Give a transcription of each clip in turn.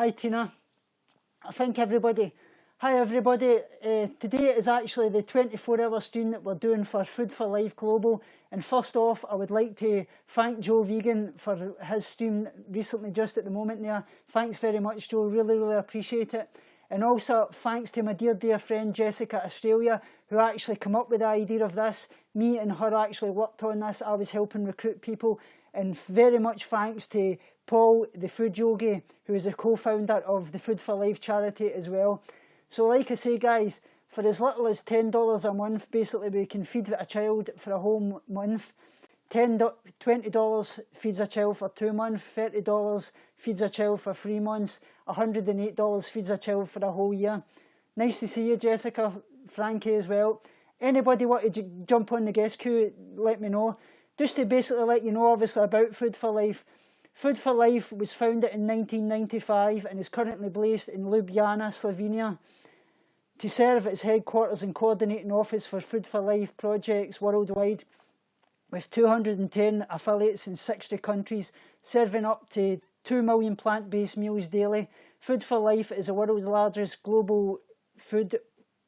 Hi Tina. Hi everybody. Today is actually the 24-hour stream that we're doing for Food for Life Global. And first off, I would like to thank Joe Vegan for his stream recently, just at the moment there. Thanks very much, Joe. Really appreciate it. And also thanks to my dear friend Jessica Australia, who actually came up with the idea of this. Me and her actually worked on this. I was helping recruit people. And very much thanks to Paul, the food yogi, who is a co-founder of the Food for Life charity as well. So like I say, guys, for as little as $10 a month, basically we can feed a child for a whole month. $20 feeds a child for 2 months, $30 feeds a child for 3 months, $108 feeds a child for a whole year. Nice to see you, Jessica, Frankie as well. Anybody want to jump on the guest queue, let me know. Just to basically let you know, obviously, about Food for Life. Food for Life was founded in 1995 and is currently based in Ljubljana, Slovenia, to serve as headquarters and coordinating office for Food for Life projects worldwide, with 210 affiliates in 60 countries, serving up to 2 million plant-based meals daily. Food for Life is the world's largest global food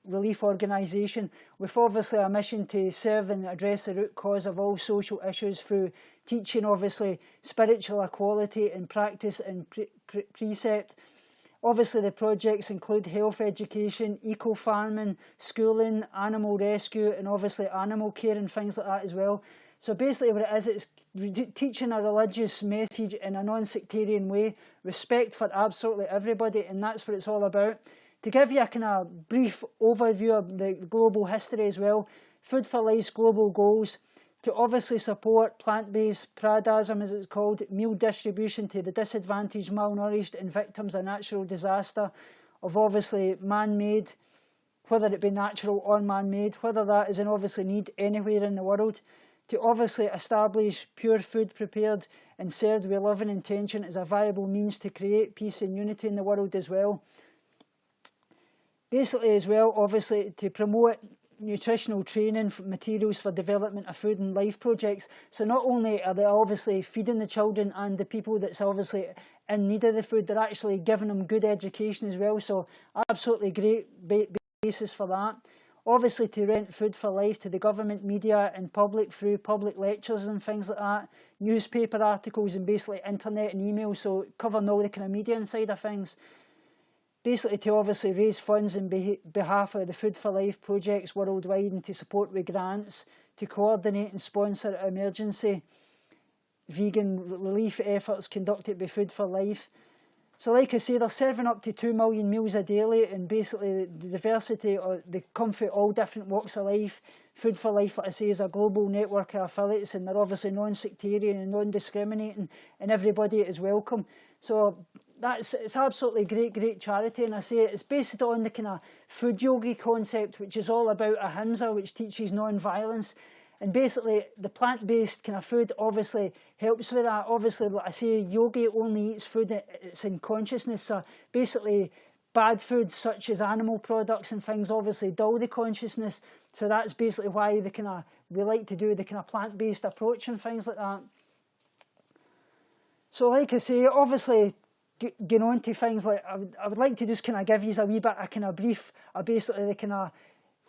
relief organisation, with obviously a mission to serve and address the root cause of all social issues through teaching obviously spiritual equality in practice and precept. Obviously the projects include health education, eco-farming, schooling, animal rescue, and obviously animal care and things like that as well. So basically what it is, it's teaching a religious message in a non-sectarian way, respect for absolutely everybody, and that's what it's all about. To give you a kind of brief overview of the global history as well, Food for Life's global goals: to obviously support plant-based paradism, as it's called, meal distribution to the disadvantaged, malnourished and victims of natural disaster, of obviously man-made, whether it be natural or man-made, whether that is an obviously need anywhere in the world. To obviously establish pure food prepared and served with loving intention as a viable means to create peace and unity in the world as well. Basically as well, obviously to promote nutritional training materials for development of food and life projects. So not only are they obviously feeding the children and the people that's obviously in need of the food, they're actually giving them good education as well. So absolutely great basis for that. Obviously to rent Food for Life to the government, media and public through public lectures and things like that, newspaper articles and basically internet and email, so covering all the kind of media side of things. Basically to obviously raise funds on behalf of the Food for Life projects worldwide and to support with grants, to coordinate and sponsor emergency vegan relief efforts conducted by Food for Life. So like I say, they're serving up to 2 million meals a daily, and basically the diversity, or they come from all different walks of life. Food for Life, like I say, is a global network of affiliates, and they're obviously non-sectarian and non-discriminating, and everybody is welcome. So it's absolutely great charity, and I say it's based on the kind of food yogi concept, which is all about ahimsa, which teaches non-violence. And basically the plant-based kind of food obviously helps with that. Obviously, like I say, yogi only eats food it's in consciousness. So basically bad foods such as animal products and things obviously dull the consciousness. So that's basically why we like to do the kind of plant-based approach and things like that. So like I say, obviously getting on to things like, I would like to just kind of give you a wee bit of kind of brief of basically the kind of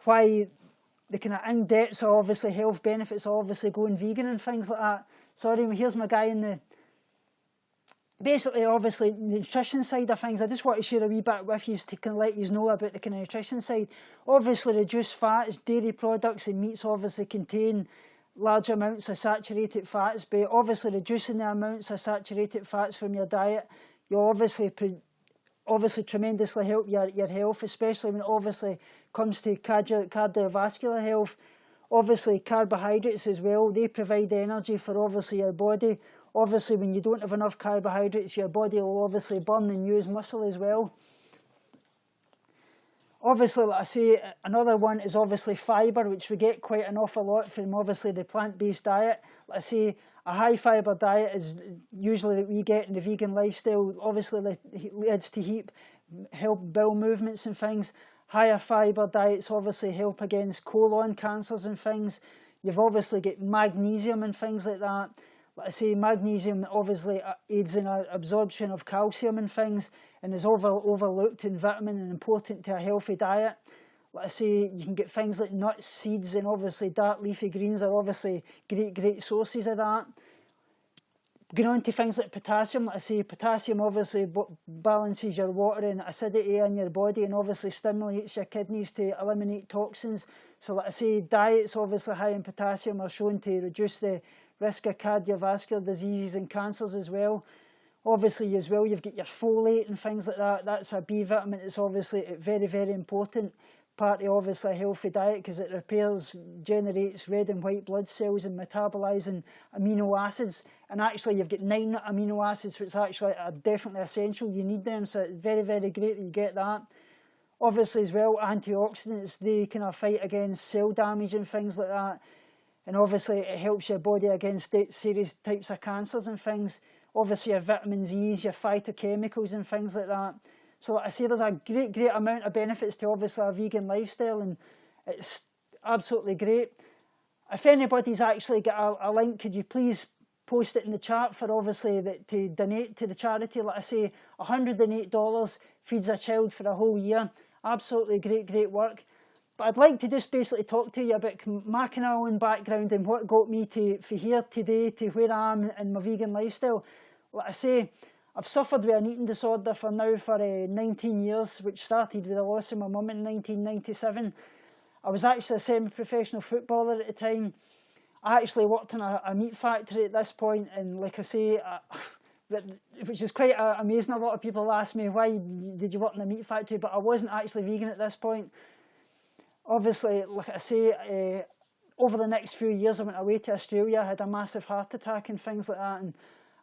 why the kind of in-depth, so obviously health benefits, obviously going vegan and things like that. So anyway, here's my guy in the, basically obviously the nutrition side of things. I just want to share a wee bit with you to kind of let you know about the kind of nutrition side. Obviously reduced fats, dairy products and meats obviously contain large amounts of saturated fats, but obviously reducing the amounts of saturated fats from your diet, you obviously tremendously help your health, especially when it obviously comes to cardiovascular health. Obviously carbohydrates as well, they provide energy for obviously your body. Obviously when you don't have enough carbohydrates, your body will obviously burn and use muscle as well. Obviously, like I say, another one is obviously fibre, which we get quite an awful lot from obviously the plant-based diet. Like I say, a high fibre diet is usually that we get in the vegan lifestyle. Obviously leads to help bowel movements and things. Higher fibre diets obviously help against colon cancers and things. You've obviously got magnesium and things like that. Like I say, magnesium obviously aids in absorption of calcium and things, and is overlooked in vitamin and important to a healthy diet. Like I say, you can get things like nuts, seeds, and obviously dark leafy greens are obviously great sources of that. Going on to things like potassium, like I say, potassium obviously balances your water and acidity in your body, and obviously stimulates your kidneys to eliminate toxins. So like I say, diets obviously high in potassium are shown to reduce the risk of cardiovascular diseases and cancers as well. Obviously as well, you've got your folate and things like that. That's a B vitamin. It's obviously very important part of obviously a healthy diet, because it repairs, generates red and white blood cells and metabolizing amino acids. And actually you've got 9 amino acids, which actually are definitely essential. You need them, so it's very great that you get that. Obviously as well, antioxidants, they kind of fight against cell damage and things like that. And obviously it helps your body against serious types of cancers and things. Obviously your vitamins E, your phytochemicals and things like that. So like I say, there's a great amount of benefits to obviously a vegan lifestyle, and it's absolutely great. If anybody's actually got a link, could you please post it in the chat for obviously to donate to the charity? Like I say, $108 feeds a child for a whole year. Absolutely great work. But I'd like to just basically talk to you about my kind of own background and what got me from here today to where I am in my vegan lifestyle. Like I say, I've suffered with an eating disorder for 19 years, which started with the loss of my mum in 1997. I was actually a semi-professional footballer at the time. I actually worked in a meat factory at this point, and like I say, which is quite amazing. A lot of people ask me, why did you work in a meat factory? But I wasn't actually vegan at this point. Obviously, like I say, over the next few years I went away to Australia, I had a massive heart attack and things like that, and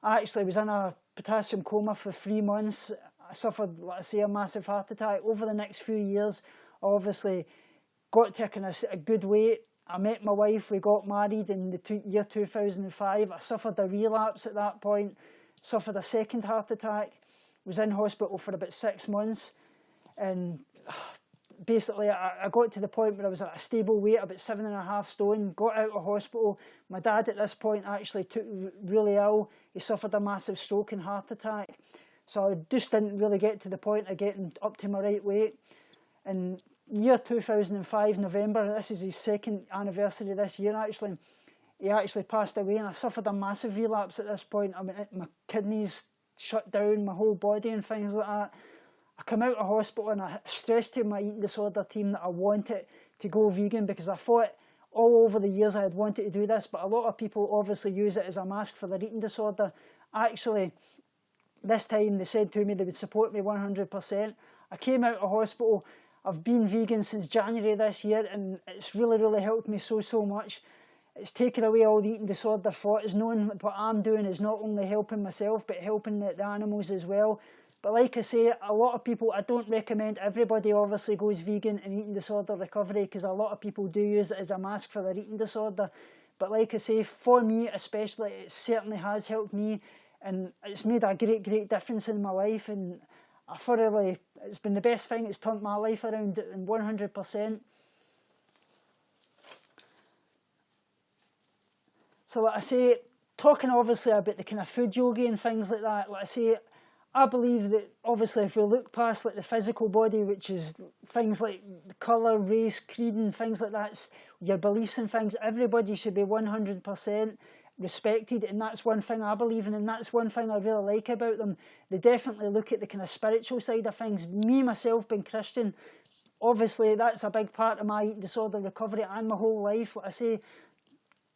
I actually was in a potassium coma for 3 months. I suffered, like I say, a massive heart attack. Over the next few years, I obviously got to a good weight. I met my wife, we got married in the year 2005. I suffered a relapse at that point, suffered a second heart attack, was in hospital for about 6 months, and basically I got to the point where I was at a stable weight, about 7.5 stone, got out of hospital. My dad at this point actually took really ill. He suffered a massive stroke and heart attack. So I just didn't really get to the point of getting up to my right weight. In year 2005, November, this is his 2nd anniversary this year actually, he actually passed away, and I suffered a massive relapse at this point. I mean, my kidneys shut down, my whole body and things like that. I came out of hospital and I stressed to my eating disorder team that I wanted to go vegan, because I thought all over the years I had wanted to do this, but a lot of people obviously use it as a mask for their eating disorder. Actually, this time they said to me they would support me 100%. I came out of hospital. I've been vegan since January this year, and it's really helped me so much. It's taken away all the eating disorder thought. It's knowing what I'm doing is not only helping myself, but helping the animals as well. But like I say, a lot of people, I don't recommend everybody obviously goes vegan in eating disorder recovery, because a lot of people do use it as a mask for their eating disorder. But like I say, for me especially, it certainly has helped me, and it's made a great difference in my life, and I thoroughly, it's been the best thing. It's turned my life around 100%. So like I say, talking obviously about the kind of food yogi and things like that, like I say, I believe that obviously if we look past like the physical body, which is things like colour, race, creed and things like that, your beliefs and things, everybody should be 100% respected, and that's one thing I believe in, and that's one thing I really like about them. They definitely look at the kind of spiritual side of things. Me, myself, being Christian, obviously that's a big part of my eating disorder recovery and my whole life. Like I say,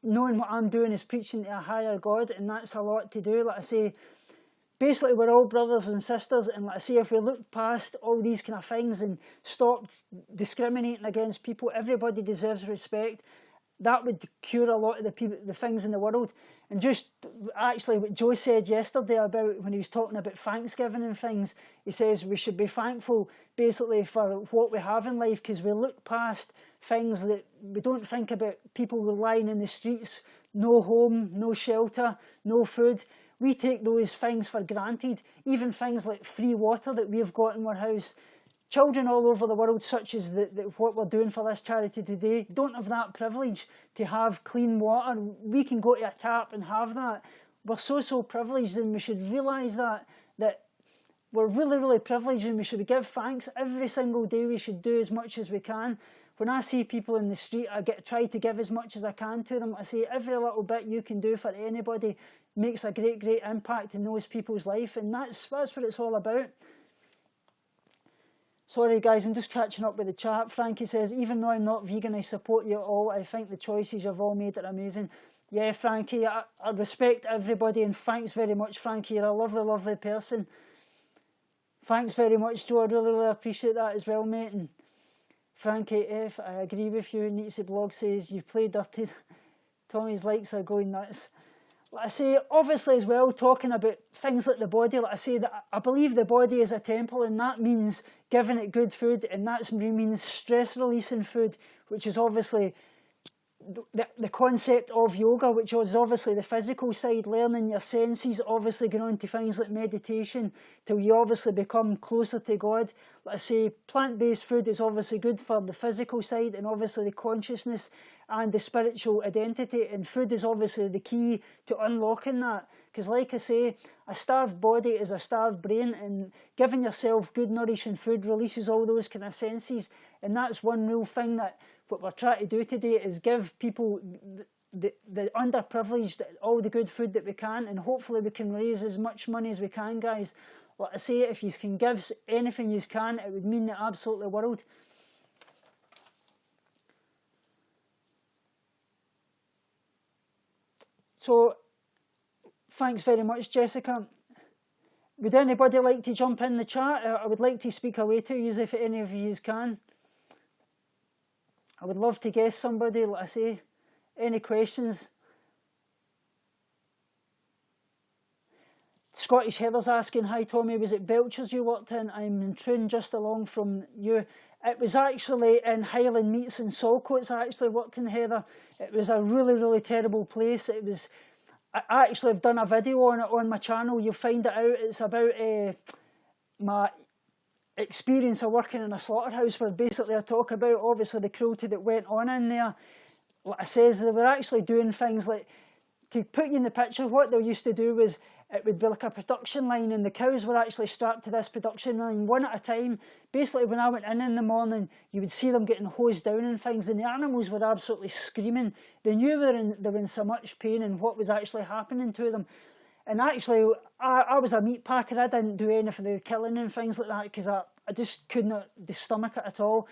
knowing what I'm doing is preaching to a higher God, and that's a lot to do. Like I say, basically we're all brothers and sisters, and like I say, if we look past all these kind of things and stopped discriminating against people, everybody deserves respect. That would cure a lot of the things in the world. And just actually what Joe said yesterday about when he was talking about Thanksgiving and things, he says we should be thankful basically for what we have in life, because we look past things that we don't think about. People lying in the streets, no home, no shelter, no food. We take those things for granted. Even things like free water that we've got in our house. children all over the world, such as what we're doing for this charity today, don't have that privilege to have clean water. We can go to a tap and have that. We're so privileged, and we should realise that we're really privileged, and we should give thanks every single day. We should do as much as we can. When I see people in the street, I try to give as much as I can to them. I say every little bit you can do for anybody makes a great impact in those people's life, and that's what it's all about. Sorry guys, I'm just catching up with the chat. Frankie says, even though I'm not vegan, I support you all. I think the choices you've all made are amazing. Yeah, Frankie, I respect everybody, and thanks very much, Frankie. You're a lovely person. Thanks very much, Joe. I really appreciate that as well, mate. And Frankie F, I agree with you. Nietzsche blog says, you play dirty. Tommy's likes are going nuts. Like I say, obviously as well, talking about things like the body, like I say, that I believe the body is a temple, and that means giving it good food, and that means stress releasing food, which is obviously the concept of yoga, which is obviously the physical side, learning your senses, obviously going on to things like meditation, till you obviously become closer to God. Like I say, plant-based food is obviously good for the physical side, and obviously the consciousness and the spiritual identity, and food is obviously the key to unlocking that. Because like I say, a starved body is a starved brain, and giving yourself good nourishing food releases all those kind of senses. And that's one real thing that what we're trying to do today, is give people, the underprivileged, all the good food that we can, and hopefully we can raise as much money as we can, guys. Like I say, if you can give anything you can, it would mean the absolute world. So, thanks very much, Jessica. Would anybody like to jump in the chat? I would like to speak away to you if any of you can. I would love to guess somebody, like I say. Any questions? Scottish Heather's asking, hi Tommy, was it Belcher's you worked in? I'm in Troon, just along from you. It was actually in Highland Meats and Saltcoats I actually worked in, Heather. It was a really terrible place. It was, I actually have done a video on it on my channel. You'll find it out. It's about my experience of working in a slaughterhouse, where basically I talk about obviously the cruelty that went on in there. Like I says, they were actually doing things like, to put you in the picture, what they used to do was, it would be like a production line, and the cows were actually strapped to this production line one at a time. Basically, when I went in the morning, you would see them getting hosed down and things, and the animals were absolutely screaming. They knew they were in so much pain and what was actually happening to them. And actually, I was a meat packer. I didn't do any of the killing and things like that, because I just could not stomach it at all.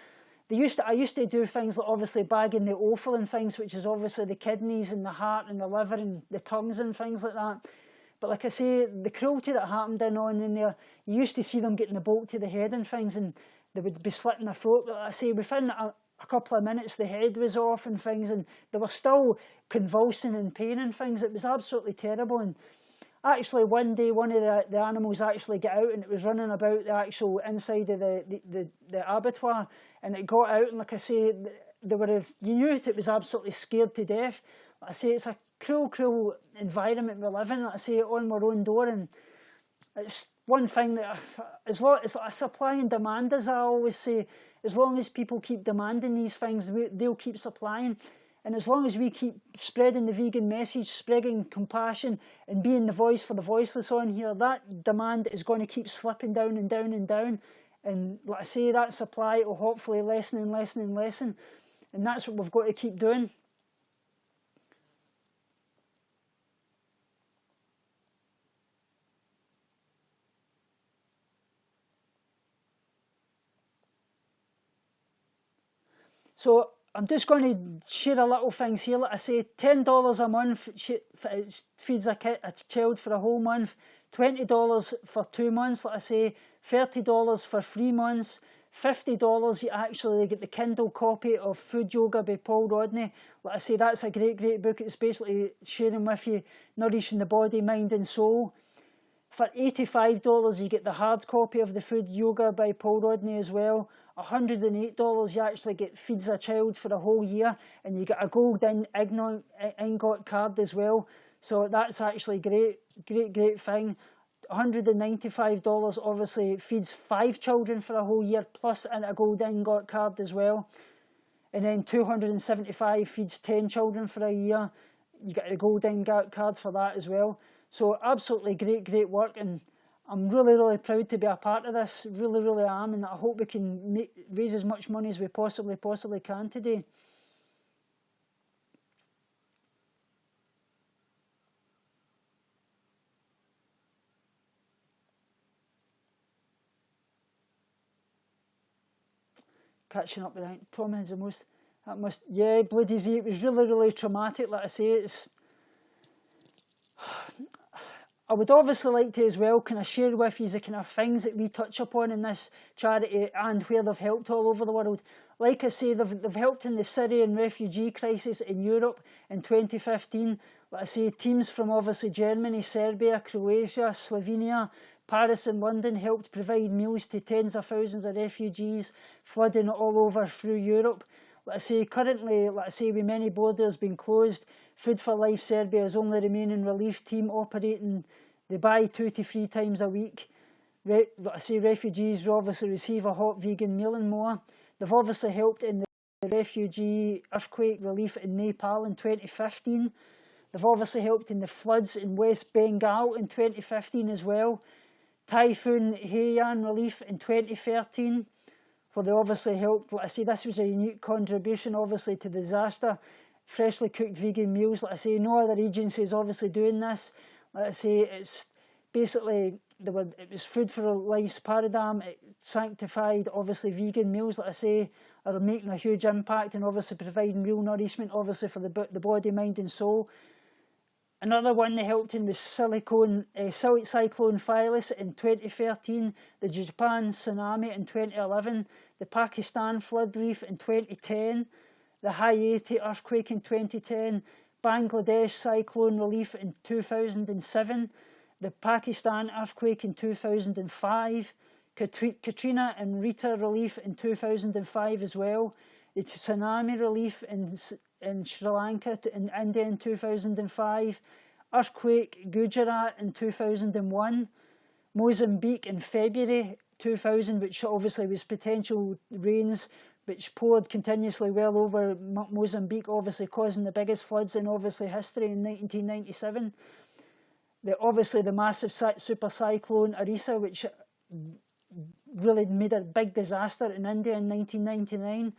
I used to do things like obviously bagging the offal and things, which is obviously the kidneys and the heart and the liver and the tongues and things like that. But like I say, the cruelty that happened in there, you used to see them getting the bolt to the head and things, and they would be slitting their throat. But like I say, within a couple of minutes, the head was off and things, and they were still convulsing in pain and things. It was absolutely terrible. And actually, one day, one of the animals actually got out, and it was running about the actual inside of the abattoir, and it got out, and like I say, you knew it was absolutely scared to death. Like I say, it's a cruel environment we live in. Like I say, on our own door, and it's one thing that, it's like a supply and demand, as I always say. As long as people keep demanding these things, they'll keep supplying. And as long as we keep spreading the vegan message, spreading compassion, and being the voice for the voiceless on here, that demand is going to keep slipping down and down and down. And like I say, that supply will hopefully lessen and lessen and lessen. And that's what we've got to keep doing. So I'm just going to share a little things here. Like I say, $10 a month feeds a child for a whole month, $20 for 2 months, like I say, $30 for 3 months, $50 you actually get the Kindle copy of Food Yoga by Paul Rodney. Like I say, that's a great book. It's basically sharing with you, nourishing the body, mind and soul. For $85 you get the hard copy of the Food Yoga by Paul Rodney as well. $108 you actually get Feeds a Child for a whole year, and you get a gold ingot card as well. So that's actually great thing. $195 obviously feeds 5 children for a whole year, plus in a golden card as well. And then $275 feeds 10 children for a year. You get the golden card for that as well. So absolutely great work, and I'm really proud to be a part of this. Really am, and I hope we can raise as much money as we possibly can today. Catching up with that, Tom has the most. That must, yeah, bloody Z. It was really traumatic. Like I say, it's. I would obviously like to as well kind of share with you the kind of things that we touch upon in this charity and where they've helped all over the world. Like I say, they've helped in the Syrian refugee crisis in Europe in 2015. Like I say, teams from obviously Germany, Serbia, Croatia, Slovenia, Paris and London helped provide meals to tens of thousands of refugees flooding all over through Europe. Like I say, currently, like I say, with many borders being closed, Food for Life Serbia is only remaining relief team operating. They buy 2 to 3 times a week. Like I say, refugees obviously receive a hot vegan meal and more. They've obviously helped in the refugee earthquake relief in Nepal in 2015. They've obviously helped in the floods in West Bengal in 2015 as well. Typhoon Haiyan relief in 2013. Where they obviously helped. Like I say, this was a unique contribution obviously to disaster. Freshly cooked vegan meals. Like I say, no other agency is obviously doing this. Like I say, it's basically it was Food for Life's paradigm. It sanctified obviously vegan meals. Like I say, are making a huge impact and obviously providing real nourishment obviously for the body, mind and soul. Another one they helped in was Cyclone Phyllis in 2013, the Japan tsunami in 2011, the Pakistan flood relief in 2010, the Haiti earthquake in 2010, Bangladesh cyclone relief in 2007, the Pakistan earthquake in 2005, Katrina and Rita relief in 2005 as well, the tsunami relief in Sri Lanka in India in 2005, earthquake Gujarat in 2001, Mozambique in February 2000, which obviously was potential rains which poured continuously well over Mozambique, obviously causing the biggest floods in obviously history in 1997. Obviously the massive super cyclone Arisa, which really made a big disaster in India in 1999.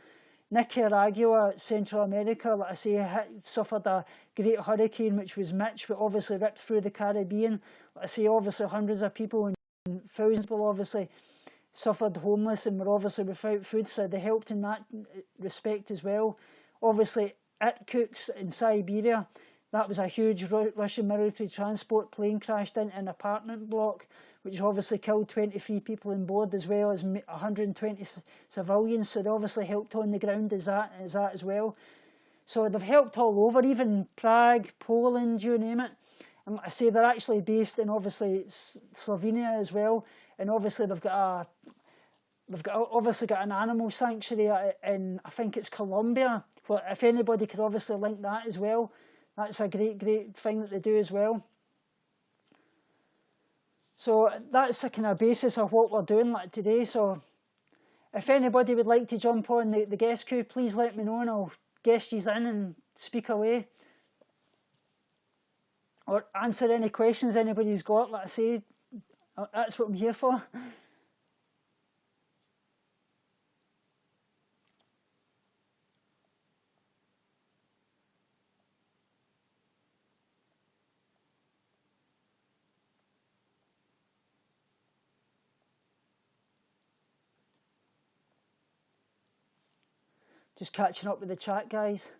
Nicaragua, Central America, like I say, suffered a great hurricane which was Mitch, but obviously ripped through the Caribbean. Like I say, obviously hundreds of people and thousands of people obviously suffered homeless and were obviously without food, so they helped in that respect as well. Obviously, Irkutsk in Siberia, that was a huge Russian military transport plane crashed into an apartment block, which obviously killed 23 people on board as well as 120 civilians. So they obviously helped on the ground as that as well. So they've helped all over, even Prague, Poland, you name it. And I say they're actually based in obviously Slovenia as well. And obviously they've obviously got an animal sanctuary in, I think it's Colombia. Well, if anybody could obviously link that as well, that's a great thing that they do as well. So that's the kind of basis of what we're doing like today. So if anybody would like to jump on the guest queue, please let me know and I'll guest you in and speak away. Or answer any questions anybody's got, like I say, that's what I'm here for. Just catching up with the chat, guys.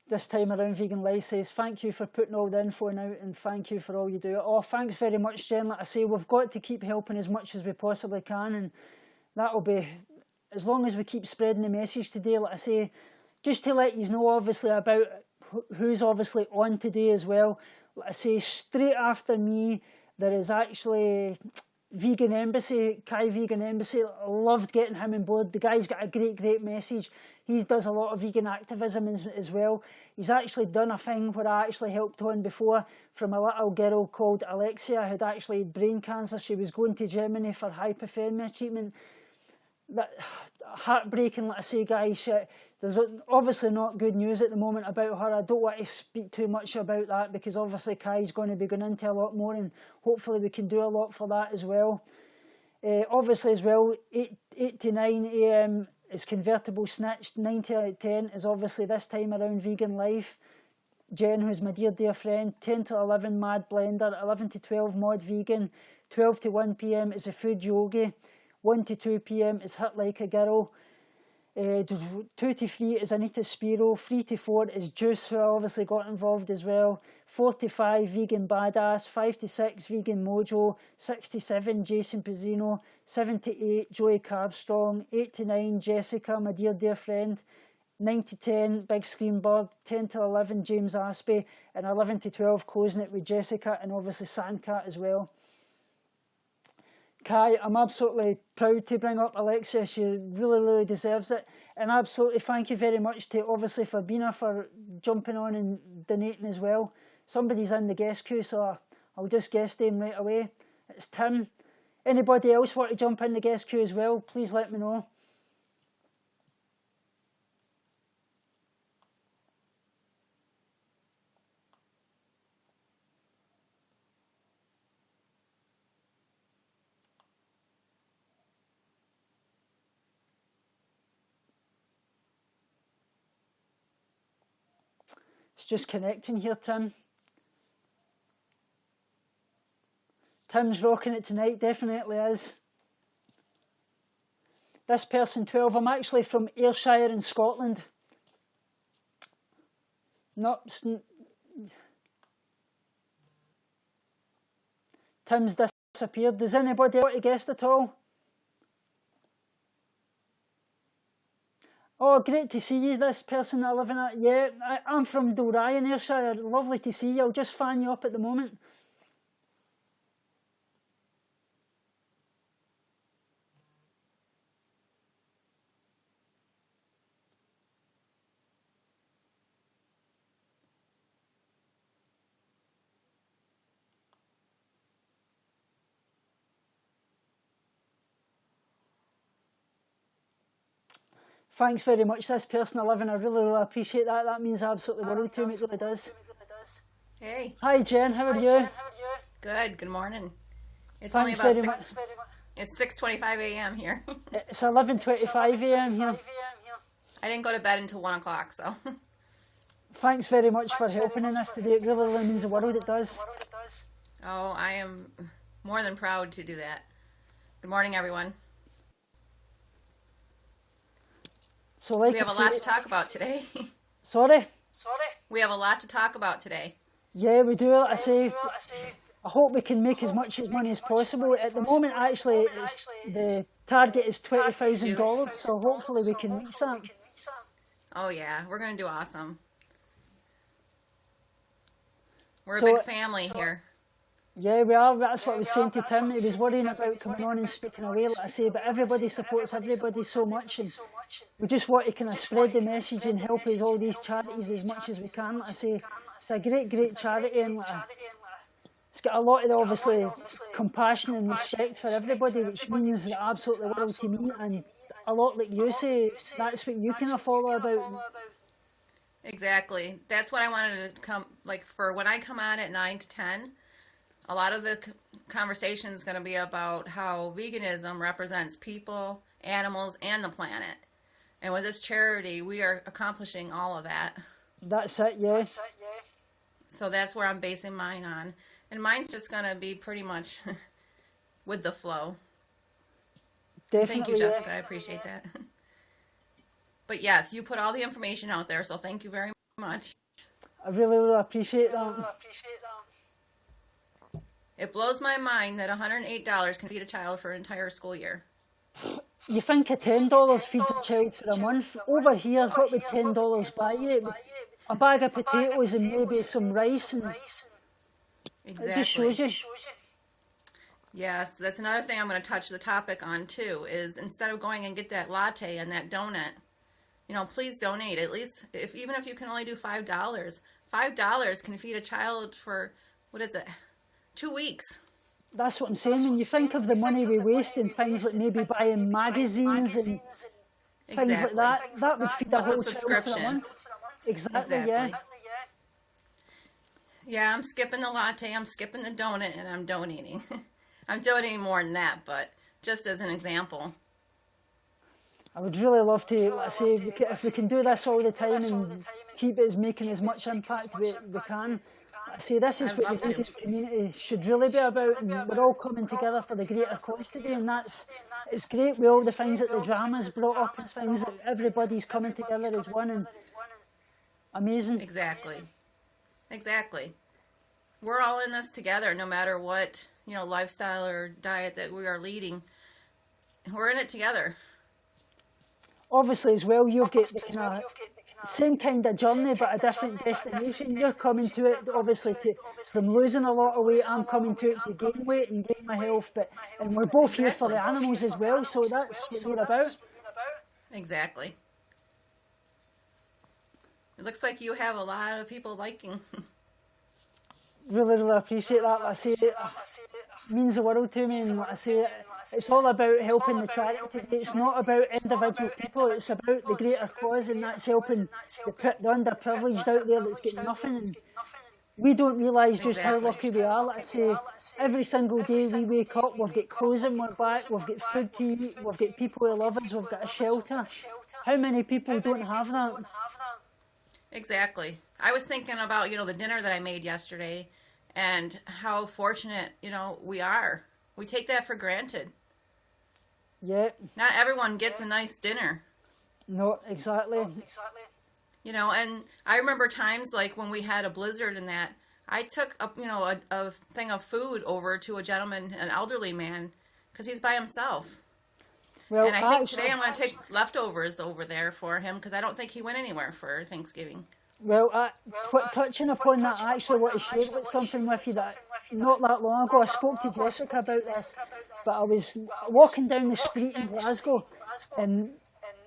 This time around, Vegan Life says, thank you for putting all the info out and thank you for all you do. Oh, thanks very much, Jen. Like I say, we've got to keep helping as much as we possibly can, and that'll be, as long as we keep spreading the message today. Like I say, just to let you know, obviously, about who's obviously on today as well. Like I say, straight after me, there is actually Vegan Embassy, Kai Vegan Embassy. I loved getting him on board. The guy's got a great message. he does a lot of vegan activism as well. He's actually done a thing where I actually helped on before from a little girl called Alexia who'd actually had brain cancer. She was going to Germany for hypothermia treatment. That heartbreaking, like I say, guys. There's obviously not good news at the moment about her. I don't want to speak too much about that because obviously Kai's going to be going into a lot more, and hopefully we can do a lot for that as well. Obviously as well, 8 to 9 a.m. is convertible snitched. 9 to 10 is obviously this time around vegan life. Jen, who's my dear friend. 10 to 11 mad blender. 11 to 12 mod vegan. 12 to 1 p.m. is a food yogi. 1 to 2 p.m. is hit like a girl. 2 to 3 is Anita Spiro. 3 to 4 is Juice, who I obviously got involved as well. 4 to 5 Vegan Badass. 5 to 6 Vegan Mojo. 6 to 7 Jason Pizzino. 7 to 8 Joey Carbstrong. 8 to 9 Jessica, my dear friend. 9 to 10 Big Screen Bird. 10 to 11 James Aspey. And 11 to 12 closing it with Jessica and obviously Sandcat as well. Kai, I'm absolutely proud to bring up Alexia. She really deserves it. And absolutely thank you very much to obviously Fabina for jumping on and donating as well. Somebody's in the guest queue, so I'll just guest him right away. It's Tim. Anybody else want to jump in the guest queue as well, please let me know. It's just connecting here, Tim. Tim's rocking it tonight, definitely is. This person 12, I'm actually from Ayrshire in Scotland. Tim's disappeared. Does anybody want to guess at all? Oh, great to see you, this person I live in. Yeah, I'm from Dalry in Ayrshire. Lovely to see you. I'll just fan you up at the moment. Thanks very much, this person I live in. I really appreciate that. That means absolutely the world to me. It really does. Hey. Hi, Jen. How are you? Good morning. It's Thanks only about very much. It's 6:25 a.m. here. It's 11:25 a.m. here. I didn't go to bed until 1 o'clock, so. Thanks very much for helping in this today. It really means the world, it does. Oh, I am more than proud to do that. Good morning, everyone. So like we have a lot to talk about today. Sorry? We have a lot to talk about today. Yeah, we do. Like I say, I hope we can make as much money as possible. At the moment, actually, the target is $20,000, so hopefully we can reach that. Oh yeah, we're going to do awesome. We're a big family here. Yeah, we are. That's what I was saying to Tim. He was worrying about coming on and speaking away, like I say, but everybody supports everybody so much, and we just want to kind of spread the message and help us all these charities as much as we can. Like I say, it's a great charity, and it's got a lot of obviously compassion and respect for everybody, which means the absolute world to me. And a lot, like you say, that's what you kind of follow about. Exactly. That's what I wanted to come, like, for when I come on at 9 to 10. A lot of the conversation is going to be about how veganism represents people, animals, and the planet. And with this charity, we are accomplishing all of that. That's it, yeah. So that's where I'm basing mine on. And mine's just going to be pretty much with the flow. Definitely, thank you, Jessica. I appreciate that. But yes, you put all the information out there, so thank you very much. I really appreciate that. It blows my mind that $108 can feed a child for an entire school year. You think a $10 feeds a child for a month? Over here, what would $10 buy you? A bag of potatoes and maybe some rice. And exactly. It just shows you. Yes, that's another thing I'm going to touch the topic on too, is instead of going and get that latte and that donut, please donate. At least even if you can only do $5 can feed a child for, what is it, 2 weeks. That's what I'm saying. When you think of the money we waste in things like maybe buying magazines and things like Exactly. that would feed a What's a whole child for a subscription? month. Exactly, yeah. Exactly. Yeah, I'm skipping the latte, I'm skipping the donut, and I'm donating. I'm donating more than that, but just as an example. I would really love to, let's say, if we can do this all the time and keep it as making as much impact we can. I say this is I'd what the love to. vegan community should really be about, and we're all coming together for the greater cause today, and it's great with all the things that the drama's brought up and things that everybody's coming together as one, and amazing. Exactly. Exactly. We're all in this together, no matter what, lifestyle or diet that we are leading. We're in it together. Obviously, as well, you've got the kind of same kind of journey, but a different destination. You're coming to it, obviously, from losing a lot of weight. I'm coming to it to gain weight and gain my health. And we're both here for the animals as well, so that's what we're about. Exactly. It looks like you have a lot of people liking. Really, really appreciate that. I say it means the world to me, and I say it's all about helping the charity. It's not about individual people. It's about the greater cause, and that's helping the underprivileged out there that's getting nothing. And we don't realise just how lucky we are. Like I say, every single day we wake up, we've got clothes on our back, we've got food to eat, we've got people who love us, we've got a shelter. How many people don't have that? Exactly. I was thinking about, the dinner that I made yesterday and how fortunate, we are. We take that for granted. Yeah. Not everyone gets a nice dinner. No, exactly. And I remember times like when we had a blizzard and that, I took a thing of food over to a gentleman, an elderly man, because he's by himself. Well, and I think today I'm going to take leftovers over there for him because I don't think he went anywhere for Thanksgiving. Well, touching upon that, I actually want to share something with you that not that long ago I spoke to Jessica about this, but I was walking down the street in Glasgow and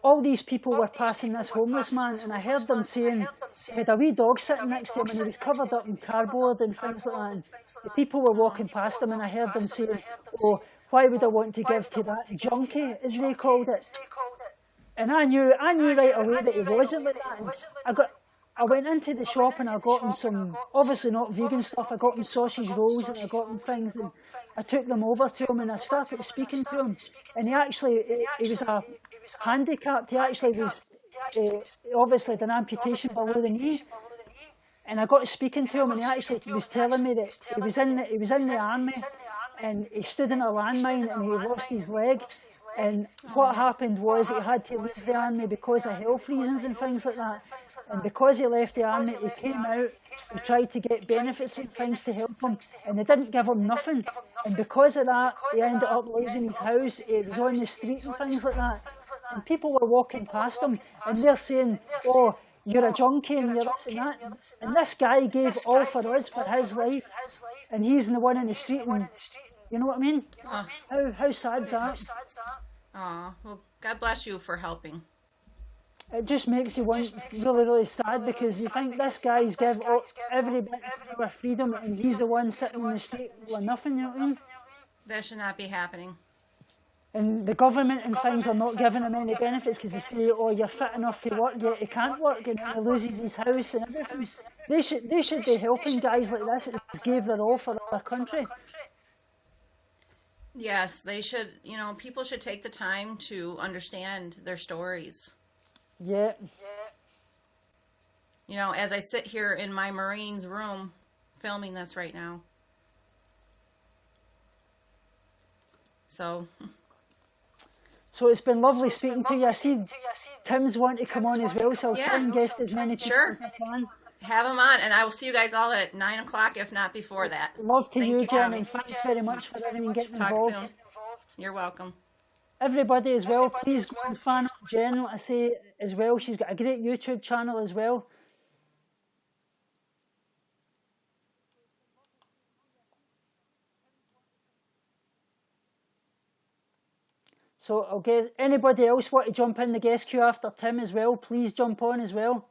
all these people were passing this homeless man, and I heard them saying he had a wee dog sitting next to him and he was covered up in cardboard and things like that, and the people were walking past him and I heard them saying, oh, why would I want to give to that junkie, as they called it? And I knew right away that he wasn't like that. And I went into the shop and I got him some, obviously not vegan stuff, I got him sausage rolls and I got him things, and I took them over to him and I started speaking to him. And he was a handicapped, he actually was, obviously had an amputation below the knee. And I got speaking to him and he actually was telling me that he was in the army and he stood in a landmine and he lost his leg. And what happened was he had to leave the army because of health reasons and things like that. And because he left the army, he came out, he tried to get benefits and things to help him, and they didn't give him nothing. And because of that, he ended up losing his house, he was on the street and things like that. And people were walking past him and they're saying, oh, you're a junkie and you're this and that. And this guy gave all for us, for his life, and he's the one in the street, and you know what I mean? How sad's that? Aw, well, God bless you for helping. It just makes you really, really sad, because you think this guy's give every bit of our freedom and he's the one sitting in the street with nothing, you know what I mean? That should not be happening. And the government and things are not giving him any benefits because they say, oh, you're fit enough to work, yet he can't work, and he loses his house and everything. They should be helping guys like this that gave their all for their country. Yes, they should, people should take the time to understand their stories. Yeah. As I sit here in my Marine's room filming this right now. So it's been lovely speaking to you. I see Tim's wanting to come on as well, so I'll try and guest as many people as I can. Have him on, and I will see you guys all at 9 o'clock, if not before that. Love to you, Jen, and thanks very much for everyone getting involved. Talk soon. You're welcome. Everybody as well, please go and fan up Jen, like I say, as well. She's got a great YouTube channel as well. So I'll get anybody else want to jump in the guest queue after Tim as well, please jump on as well.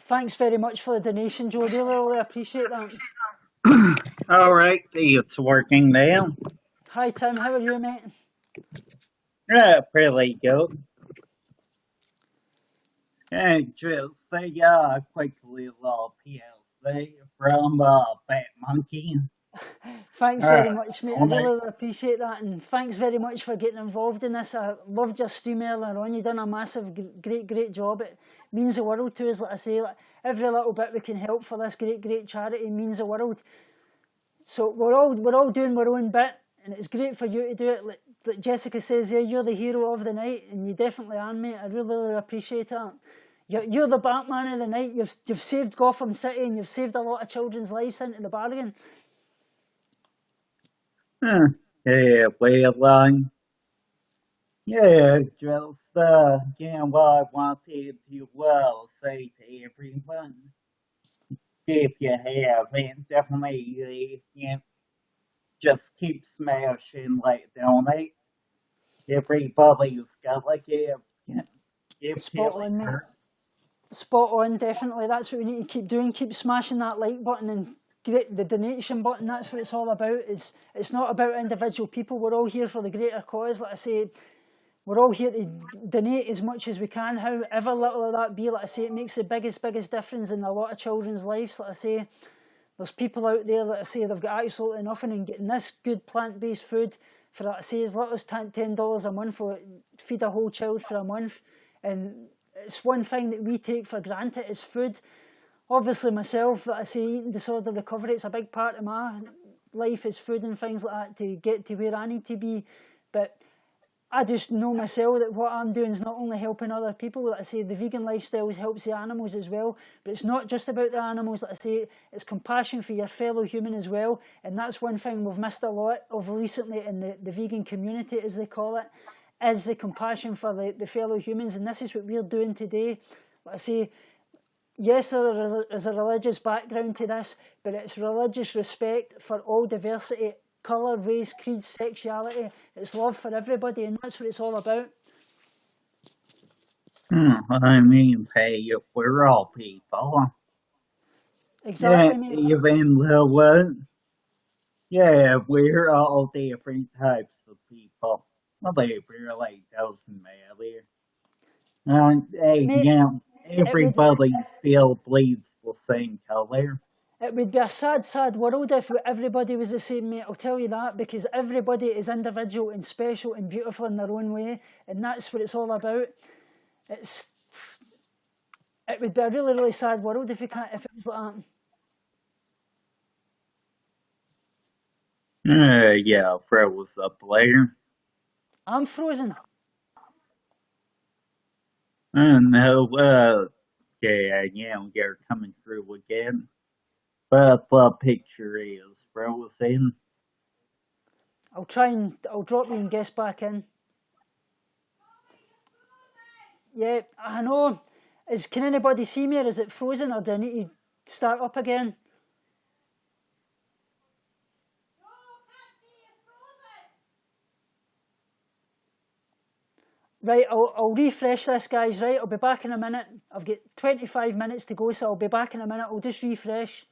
Thanks very much for the donation, Joe. Really appreciate that. All right, it's working now. Hi Tim, how are you, mate? Yeah, pretty good. And just say, quickly a little PLC from Bat Monkey. Thanks very much, mate. I Only really appreciate that, and thanks very much for getting involved in this. I loved your stream earlier on. You've done a massive, great job. It means the world to us. Like I say, like, every little bit we can help for this great charity means the world. So we're all doing our own bit, and it's great for you to do it. Like Jessica says, yeah, you're the hero of the night, and you definitely are, mate. I really appreciate that. You're the Batman of the night. You've saved Gotham City, and you've saved a lot of children's lives into the bargain. yeah, well, yeah, just what I wanted to say to everyone. If you haven't, definitely just keep smashing like donate. Everybody's got like give Spot till it on, mate. hurts. Spot on, definitely. That's what we need to keep doing. Keep smashing that like button and the donation button. That's what it's all about. It's not about individual people. We're all here for the greater cause. Like I say, we're all here to donate as much as we can, however little of that be. Like I say, it makes the biggest difference in a lot of children's lives. Like I say, there's people out there that I say they've got absolutely nothing, and getting this good plant-based food for, like I say, as little as $10 a month for feed a whole child for a month. And it's one thing that we take for granted is food. Obviously myself, like I say, eating disorder recovery, it's a big part of my life is food and things like that to get to where I need to be. But I just know myself that what I'm doing is not only helping other people. Like I say, the vegan lifestyle helps the animals as well. But it's not just about the animals. Like I say, it's compassion for your fellow human as well. And that's one thing we've missed a lot of recently in the vegan community, as they call it, is the compassion for the fellow humans. And this is what we're doing today. Like I say, yes, there is a religious background to this, but it's religious respect for all diversity. Colour, race, creed, sexuality. It's love for everybody, and that's what it's all about. I mean, hey, we're all people. Exactly, Yeah, mate. even though, yeah, we're all different types of people. Well, it really doesn't matter. Hey, Mate, everybody still bleeds the same color. it would be a sad world if everybody was the same, mate. I'll tell you that, because everybody is individual and special and beautiful in their own way, and that's what it's all about. It would be a really sad world if it was like that. Yeah, froze up there. I'm frozen. No, yeah, you're coming through again. But the picture is frozen. I'll drop you and guess back in. Yeah, I know. Can anybody see me, or is it frozen, or do I need to start up again? Right, I'll refresh this, guys, right? I'll be back in a minute. I've got 25 minutes to go, so I'll be back in a minute. I'll just refresh.